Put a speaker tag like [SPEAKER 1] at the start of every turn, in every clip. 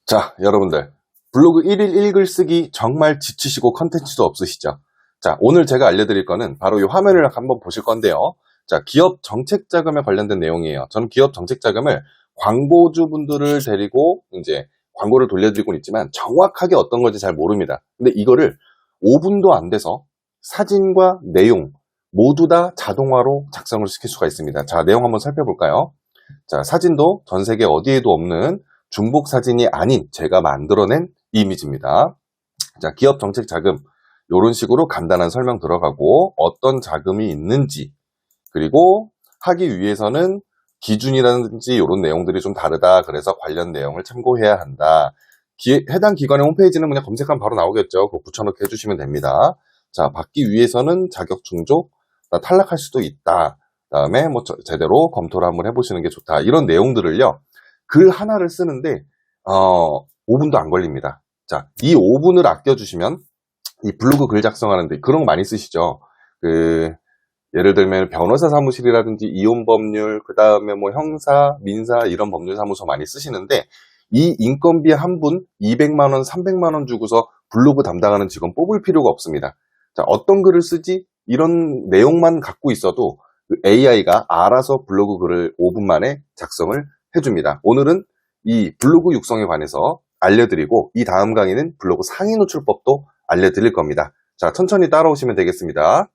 [SPEAKER 1] 자, 여러분들 블로그 1일 1글 쓰기 정말 지치시고 컨텐츠도 없으시죠? 자, 오늘 제가 알려드릴 거는 바로 이 화면을 한번 보실 건데요. 자, 기업 정책 자금에 관련된 내용이에요. 저는 기업 정책 자금을 광고주분들을 데리고 이제 광고를 돌려드리고 있지만 정확하게 어떤 건지 잘 모릅니다. 근데 이거를 5분도 안 돼서 사진과 내용 모두 다 자동화로 작성을 시킬 수가 있습니다. 자, 내용 한번 살펴볼까요? 자, 사진도 전 세계 어디에도 없는 중복 사진이 아닌 제가 만들어낸 이미지입니다. 자, 기업 정책 자금 이런 식으로 간단한 설명 들어가고 어떤 자금이 있는지, 그리고 하기 위해서는 기준이라든지 이런 내용들이 좀 다르다. 그래서 관련 내용을 참고해야 한다. 해당 기관의 홈페이지는 그냥 검색하면 바로 나오겠죠. 그거 붙여넣기 해주시면 됩니다. 자, 받기 위해서는 자격 충족, 탈락할 수도 있다. 다음에 뭐 제대로 검토를 한번 해보시는 게 좋다. 이런 내용들을요. 글 하나를 쓰는데 5분도 안 걸립니다. 자, 이 5분을 아껴주시면 이 블로그 글 작성하는데 그런 거 많이 쓰시죠. 예를 들면 변호사 사무실이라든지 이혼법률, 그 다음에 뭐 형사, 민사 이런 법률 사무소 많이 쓰시는데 이 인건비 한 분 200만 원, 300만 원 주고서 블로그 담당하는 직원 뽑을 필요가 없습니다. 자, 어떤 글을 쓰지? 이런 내용만 갖고 있어도 AI가 알아서 블로그 글을 5분 만에 작성을 해줍니다. 오늘은 이 블로그 육성에 관해서 알려드리고 이 다음 강의는 블로그 상위 노출법도 알려드릴 겁니다. 자, 천천히 따라오시면 되겠습니다.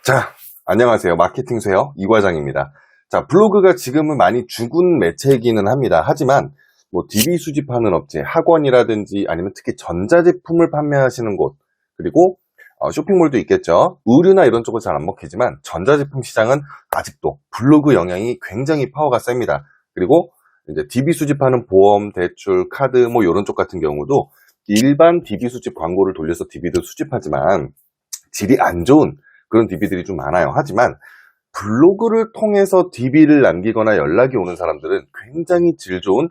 [SPEAKER 1] 자, 안녕하세요. 마케팅 쇠어 이과장입니다. 자, 블로그가 지금은 많이 죽은 매체이기는 합니다. 하지만 뭐 DB 수집하는 업체, 학원이라든지 아니면 특히 전자제품을 판매하시는 곳, 그리고 쇼핑몰도 있겠죠. 의류나 이런 쪽은 잘 안 먹히지만 전자제품 시장은 아직도 블로그 영향이 굉장히 파워가 셉니다. 그리고 이제 DB 수집하는 보험, 대출, 카드 뭐 이런 쪽 같은 경우도 일반 DB 수집 광고를 돌려서 DB도 수집하지만 질이 안 좋은 그런 DB들이 좀 많아요. 하지만 블로그를 통해서 DB를 남기거나 연락이 오는 사람들은 굉장히 질 좋은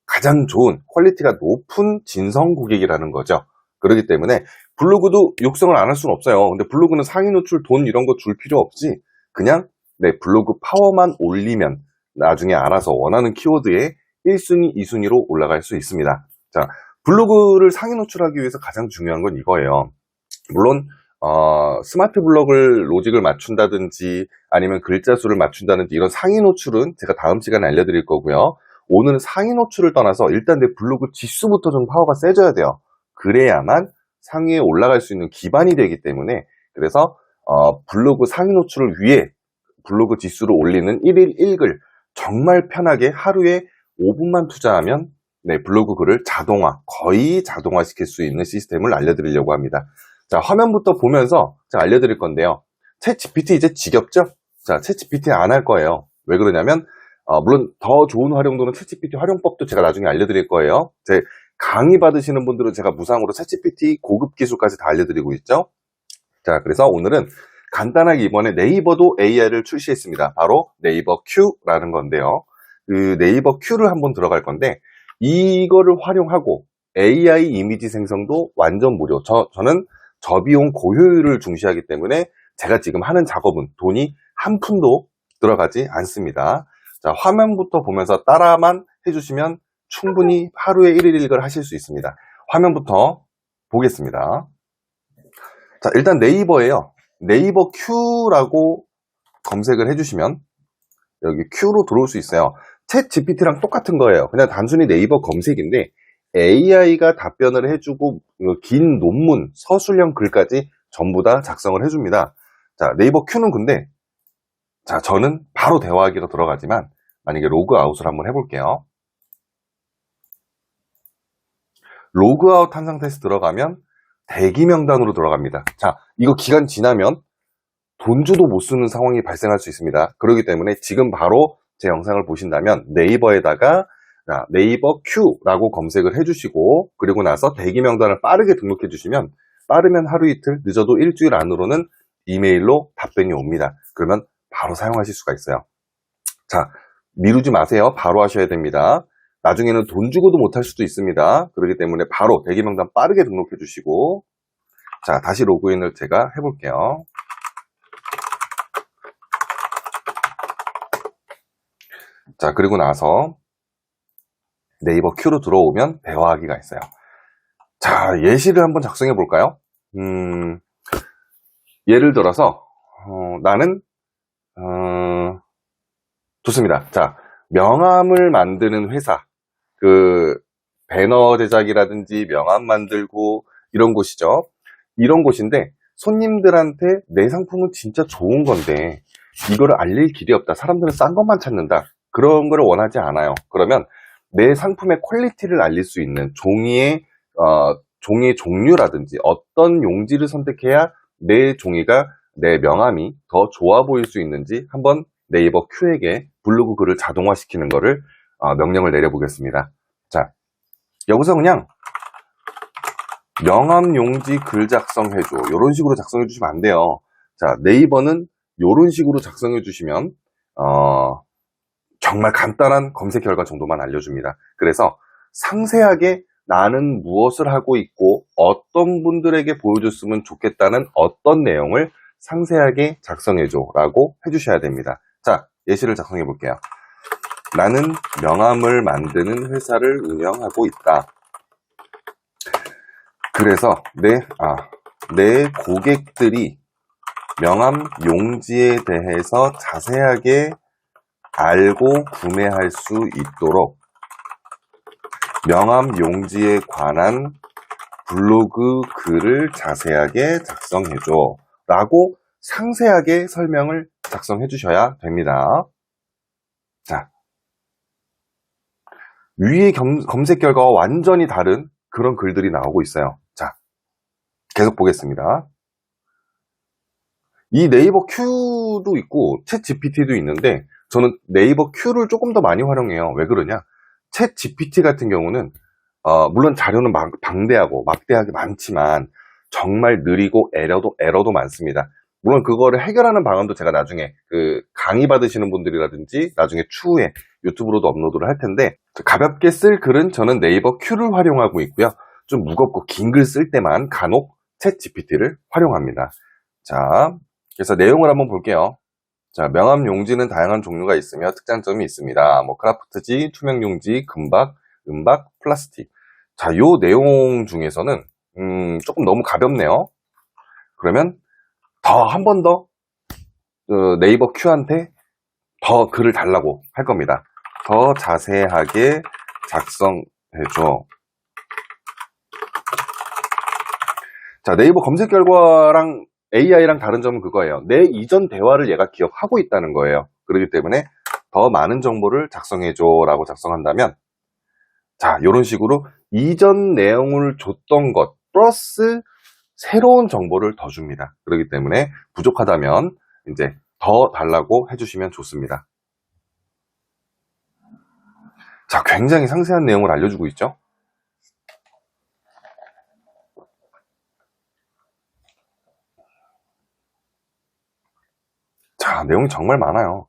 [SPEAKER 1] 가장 좋은 퀄리티가 높은 진성 고객이라는 거죠. 그렇기 때문에 블로그도 육성을 안 할 수는 없어요. 근데 블로그는 상위 노출 돈 이런 거 줄 필요 없이 그냥 내 블로그 파워만 올리면 나중에 알아서 원하는 키워드에 1순위, 2순위로 올라갈 수 있습니다. 자, 블로그를 상위 노출하기 위해서 가장 중요한 건 이거예요. 물론 스마트 블록을 로직을 맞춘다든지 아니면 글자 수를 맞춘다든지 이런 상위 노출은 제가 다음 시간에 알려드릴 거고요. 오늘은 상위 노출을 떠나서 일단 내 블로그 지수부터 좀 파워가 세져야 돼요. 그래야만 상위에 올라갈 수 있는 기반이 되기 때문에 그래서 블로그 상위 노출을 위해 블로그 지수를 올리는 1일 1글 정말 편하게 하루에 5분만 투자하면 네, 블로그 글을 거의 자동화 시킬 수 있는 시스템을 알려드리려고 합니다. 자, 화면부터 보면서 제가 알려드릴 건데요. 챗 GPT 이제 지겹죠? 자, 챗 GPT 안 할 거예요. 왜 그러냐면 물론 더 좋은 활용도는 챗 GPT 활용법도 제가 나중에 알려드릴 거예요. 제 강의 받으시는 분들은 제가 무상으로 챗 GPT 고급 기술까지 다 알려드리고 있죠. 자, 그래서 오늘은 간단하게 이번에 네이버도 AI를 출시했습니다. 바로 네이버 Q라는 건데요. 그 네이버 Q를 한번 들어갈 건데 이거를 활용하고 AI 이미지 생성도 완전 무료. 저는 저비용 고효율을 중시하기 때문에 제가 지금 하는 작업은 돈이 한 푼도 들어가지 않습니다. 자, 화면부터 보면서 따라만 해주시면 충분히 하루에 1일 1글 하실 수 있습니다. 화면부터 보겠습니다. 자, 일단 네이버에요. 네이버 Q라고 검색을 해주시면 여기 Q로 들어올 수 있어요. 챗 GPT랑 똑같은 거예요. 그냥 단순히 네이버 검색인데 AI가 답변을 해주고 긴 논문, 서술형 글까지 전부 다 작성을 해줍니다. 자, 네이버 Q는 근데 자, 저는 바로 대화하기로 들어가지만 만약에 로그아웃을 한번 해볼게요. 로그아웃 한 상태에서 들어가면 대기 명단으로 들어갑니다. 자, 이거 기간 지나면 돈 줘도 못 쓰는 상황이 발생할 수 있습니다. 그렇기 때문에 지금 바로 제 영상을 보신다면 네이버에다가 네이버 Q라고 검색을 해주시고 그리고 나서 대기 명단을 빠르게 등록해 주시면 빠르면 하루 이틀, 늦어도 일주일 안으로는 이메일로 답변이 옵니다. 그러면 바로 사용하실 수가 있어요. 자, 미루지 마세요. 바로 하셔야 됩니다. 나중에는 돈 주고도 못할 수도 있습니다. 그렇기 때문에 바로 대기 명단 빠르게 등록해 주시고 자, 다시 로그인을 제가 해볼게요. 자, 그리고 나서 네이버 큐로 들어오면 대화하기가 있어요. 자, 예시를 한번 작성해 볼까요? 예를 들어서 나는 좋습니다. 자, 명함을 만드는 회사, 그 배너 제작이라든지 명함 만들고 이런 곳이죠. 이런 곳인데 손님들한테 내 상품은 진짜 좋은 건데 이거를 알릴 길이 없다. 사람들은 싼 것만 찾는다. 그런 걸 원하지 않아요. 그러면 내 상품의 퀄리티를 알릴 수 있는 종이의 종류라든지 어떤 용지를 선택해야 내 종이가, 내 명함이 더 좋아 보일 수 있는지 한번 네이버 큐에게 블로그 글을 자동화시키는 거를 명령을 내려보겠습니다. 자, 여기서 그냥 명함 용지 글 작성해줘, 이런 식으로 작성해 주시면 안 돼요. 자, 네이버는 이런 식으로 작성해 주시면 정말 간단한 검색 결과 정도만 알려줍니다. 그래서 상세하게 나는 무엇을 하고 있고 어떤 분들에게 보여줬으면 좋겠다는 어떤 내용을 상세하게 작성해줘 라고 해주셔야 됩니다. 자, 예시를 작성해 볼게요. 나는 명함을 만드는 회사를 운영하고 있다. 그래서 내 고객들이 명함 용지에 대해서 자세하게 알고 구매할 수 있도록 명함 용지에 관한 블로그 글을 자세하게 작성해줘 라고 상세하게 설명을 작성해 주셔야 됩니다. 자, 위의 검색 결과와 완전히 다른 그런 글들이 나오고 있어요. 자, 계속 보겠습니다. 이 네이버 큐도 있고 챗 GPT도 있는데 저는 네이버 큐를 조금 더 많이 활용해요. 왜 그러냐? 챗 GPT 같은 경우는 물론 자료는 방대하고 막대하게 많지만 정말 느리고 에러도 많습니다. 물론 그거를 해결하는 방안도 제가 나중에 그 강의 받으시는 분들이라든지 나중에 추후에 유튜브로도 업로드를 할 텐데, 가볍게 쓸 글은 저는 네이버 큐를 활용하고 있고요. 좀 무겁고 긴 글 쓸 때만 간혹 챗 GPT를 활용합니다. 자, 그래서 내용을 한번 볼게요. 자, 명함 용지는 다양한 종류가 있으며 특장점이 있습니다. 뭐 크라프트지, 투명 용지, 금박, 은박, 플라스틱. 자, 요 내용 중에서는 조금 너무 가볍네요. 그러면 한 번 더 네이버 큐한테 더 글을 달라고 할 겁니다. 더 자세하게 작성해줘. 자, 네이버 검색 결과랑 AI랑 다른 점은 그거예요. 내 이전 대화를 얘가 기억하고 있다는 거예요. 그렇기 때문에 더 많은 정보를 작성해줘 라고 작성한다면, 자, 이런 식으로 이전 내용을 줬던 것 플러스 새로운 정보를 더 줍니다. 그렇기 때문에 부족하다면 이제 더 달라고 해주시면 좋습니다. 자, 굉장히 상세한 내용을 알려주고 있죠. 자, 내용이 정말 많아요.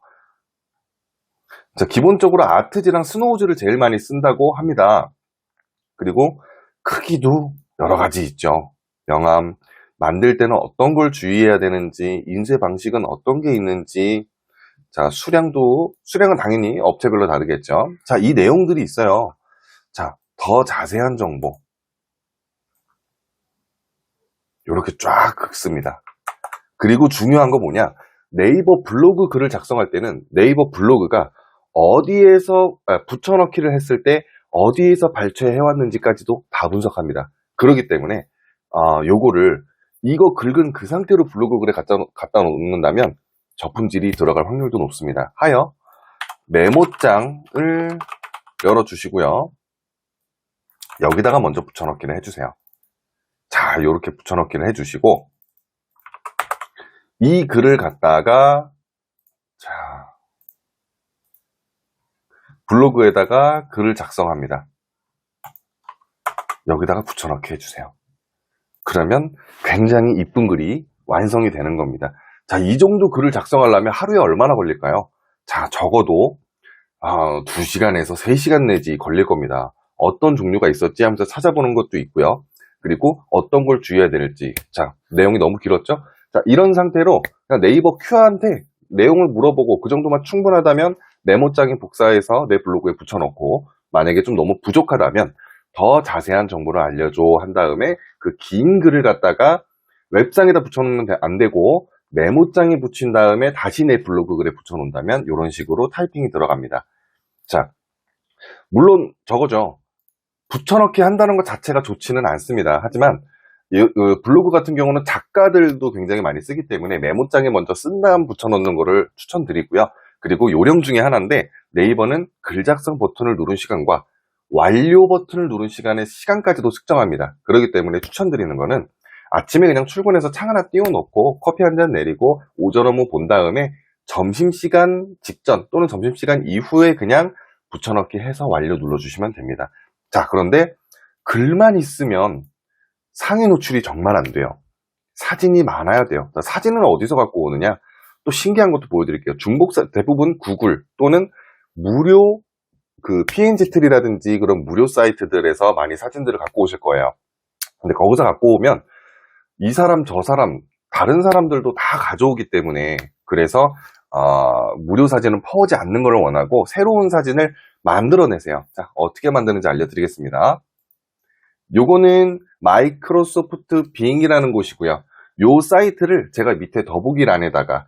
[SPEAKER 1] 자, 기본적으로 아트지랑 스노우즈를 제일 많이 쓴다고 합니다. 그리고 크기도 여러 가지 있죠. 명함 만들 때는 어떤 걸 주의해야 되는지, 인쇄 방식은 어떤 게 있는지, 자, 수량은 당연히 업체별로 다르겠죠. 자, 이 내용들이 있어요. 자, 더 자세한 정보 이렇게 쫙 긁습니다. 그리고 중요한 거 뭐냐, 네이버 블로그 글을 작성할 때는 네이버 블로그가 어디에서 붙여넣기를 했을 때 어디에서 발췌해 왔는지까지도 다 분석합니다. 그렇기 때문에 이거 긁은 그 상태로 블로그 글에 갖다 놓는다면 저품질이 들어갈 확률도 높습니다. 하여 메모장을 열어주시고요. 여기다가 먼저 붙여넣기를 해주세요. 자, 이렇게 붙여넣기를 해주시고 이 글을 갖다가 자, 블로그에다가 글을 작성합니다. 여기다가 붙여넣기 해주세요. 그러면 굉장히 이쁜 글이 완성이 되는 겁니다. 자, 이 정도 글을 작성하려면 하루에 얼마나 걸릴까요? 자, 적어도 2시간에서 3시간 내지 걸릴 겁니다. 어떤 종류가 있었지 하면서 찾아보는 것도 있고요. 그리고 어떤 걸 주의해야 될지. 자, 내용이 너무 길었죠? 자, 이런 상태로 그냥 네이버 큐한테 내용을 물어보고 그 정도만 충분하다면 메모장에 복사해서 내 블로그에 붙여놓고, 만약에 좀 너무 부족하다면 더 자세한 정보를 알려줘 한 다음에 그 긴 글을 갖다가 웹상에다 붙여놓으면 안 되고 메모장에 붙인 다음에 다시 내 블로그 글에 붙여놓는다면 이런 식으로 타이핑이 들어갑니다. 자, 물론 저거죠. 붙여넣기 한다는 것 자체가 좋지는 않습니다. 하지만 블로그 같은 경우는 작가들도 굉장히 많이 쓰기 때문에 메모장에 먼저 쓴 다음 붙여넣는 거를 추천드리고요. 그리고 요령 중에 하나인데, 네이버는 글 작성 버튼을 누른 시간과 완료 버튼을 누른 시간까지도 측정합니다. 그렇기 때문에 추천드리는 거는 아침에 그냥 출근해서 창 하나 띄워놓고 커피 한 잔 내리고 오전 업무 본 다음에 점심시간 직전 또는 점심시간 이후에 그냥 붙여넣기 해서 완료 눌러주시면 됩니다. 자, 그런데 글만 있으면 상위 노출이 정말 안 돼요. 사진이 많아야 돼요. 사진은 어디서 갖고 오느냐? 또 신기한 것도 보여드릴게요. 대부분 구글 또는 무료 PNG트리라든지 그런 무료 사이트들에서 많이 사진들을 갖고 오실 거예요. 근데 거기서 갖고 오면 이 사람 저 사람 다른 사람들도 다 가져오기 때문에, 그래서 무료 사진은 퍼오지 않는 걸 원하고 새로운 사진을 만들어내세요. 자, 어떻게 만드는지 알려드리겠습니다. 요거는 마이크로소프트 빙이라는 곳이고요. 요 사이트를 제가 밑에 더보기란에다가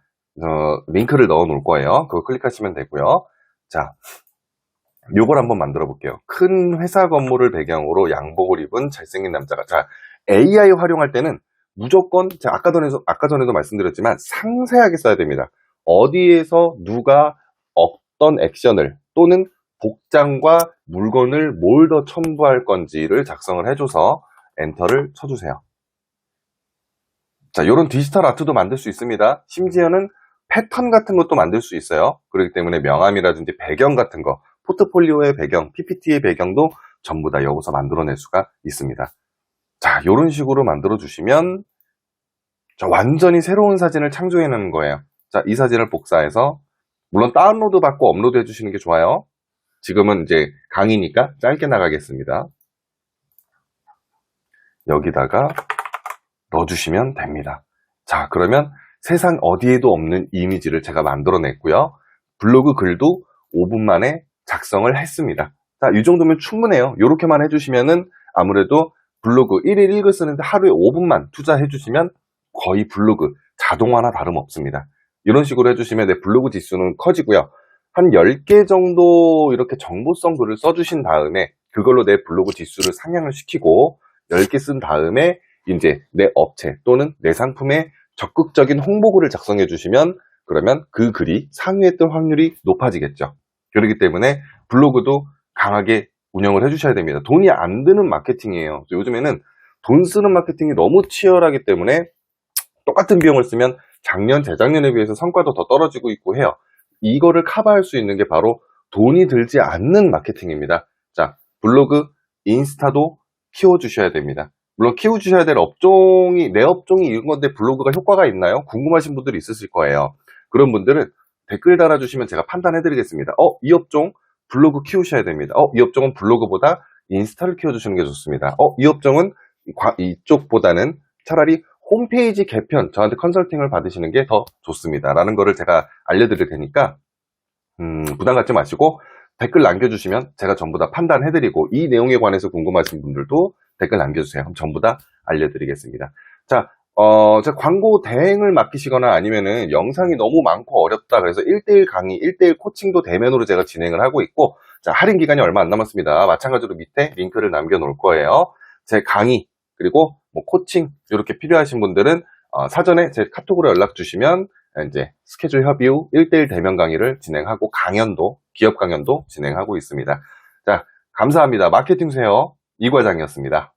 [SPEAKER 1] 링크를 넣어 놓을 거예요. 그거 클릭하시면 되고요. 자, 요걸 한번 만들어 볼게요. 큰 회사 건물을 배경으로 양복을 입은 잘생긴 남자가. 자, AI 활용할 때는 무조건 제가 아까 전에도 말씀드렸지만 상세하게 써야 됩니다. 어디에서 누가 어떤 액션을 또는 복장과 물건을 뭘 더 첨부할 건지를 작성을 해줘서 엔터를 쳐주세요. 자, 이런 디지털 아트도 만들 수 있습니다. 심지어는 패턴 같은 것도 만들 수 있어요. 그렇기 때문에 명함이라든지 배경 같은 거, 포트폴리오의 배경, PPT의 배경도 전부 다 여기서 만들어낼 수가 있습니다. 자, 이런 식으로 만들어 주시면 완전히 새로운 사진을 창조해내는 거예요. 자, 이 사진을 복사해서, 물론 다운로드 받고 업로드 해주시는 게 좋아요. 지금은 이제 강의니까 짧게 나가겠습니다. 여기다가 넣어주시면 됩니다. 자, 그러면 세상 어디에도 없는 이미지를 제가 만들어냈고요. 블로그 글도 5분 만에 작성을 했습니다. 자, 이 정도면 충분해요. 이렇게만 해주시면은 아무래도 블로그 1일 1글 쓰는데 하루에 5분만 투자해주시면 거의 블로그 자동화나 다름없습니다. 이런 식으로 해주시면 내 블로그 지수는 커지고요. 한 10개 정도 이렇게 정보성 글을 써주신 다음에 그걸로 내 블로그 지수를 상향을 시키고 10개 쓴 다음에 이제 내 업체 또는 내 상품에 적극적인 홍보글을 작성해 주시면, 그러면 그 글이 상위에 뜰 확률이 높아지겠죠. 그렇기 때문에 블로그도 강하게 운영을 해주셔야 됩니다. 돈이 안 드는 마케팅이에요. 요즘에는 돈 쓰는 마케팅이 너무 치열하기 때문에 똑같은 비용을 쓰면 작년, 재작년에 비해서 성과도 더 떨어지고 있고 해요. 이거를 커버할 수 있는 게 바로 돈이 들지 않는 마케팅입니다. 자, 블로그, 인스타도 키워주셔야 됩니다. 물론 키워주셔야 될 업종이, 내 업종이 이런 건데 블로그가 효과가 있나요? 궁금하신 분들이 있으실 거예요. 그런 분들은 댓글 달아주시면 제가 판단해드리겠습니다. 이 업종 블로그 키우셔야 됩니다. 이 업종은 블로그보다 인스타를 키워주시는 게 좋습니다. 이 업종은 이쪽보다는 차라리 홈페이지 개편, 저한테 컨설팅을 받으시는 게 더 좋습니다. 라는 거를 제가 알려드릴 테니까 부담 갖지 마시고 댓글 남겨주시면 제가 전부 다 판단해드리고, 이 내용에 관해서 궁금하신 분들도 댓글 남겨주세요. 그럼 전부 다 알려드리겠습니다. 자, 제가 광고 대행을 맡기시거나 아니면은 영상이 너무 많고 어렵다 그래서 1대1 강의, 1대1 코칭도 대면으로 제가 진행을 하고 있고, 자, 할인 기간이 얼마 안 남았습니다. 마찬가지로 밑에 링크를 남겨놓을 거예요. 제 강의, 그리고 뭐 코칭 이렇게 필요하신 분들은 사전에 제 카톡으로 연락 주시면 이제 스케줄 협의 후 1대1 대면 강의를 진행하고 강연도, 기업 강연도 진행하고 있습니다. 자, 감사합니다. 마케팅 세요 이과장이었습니다.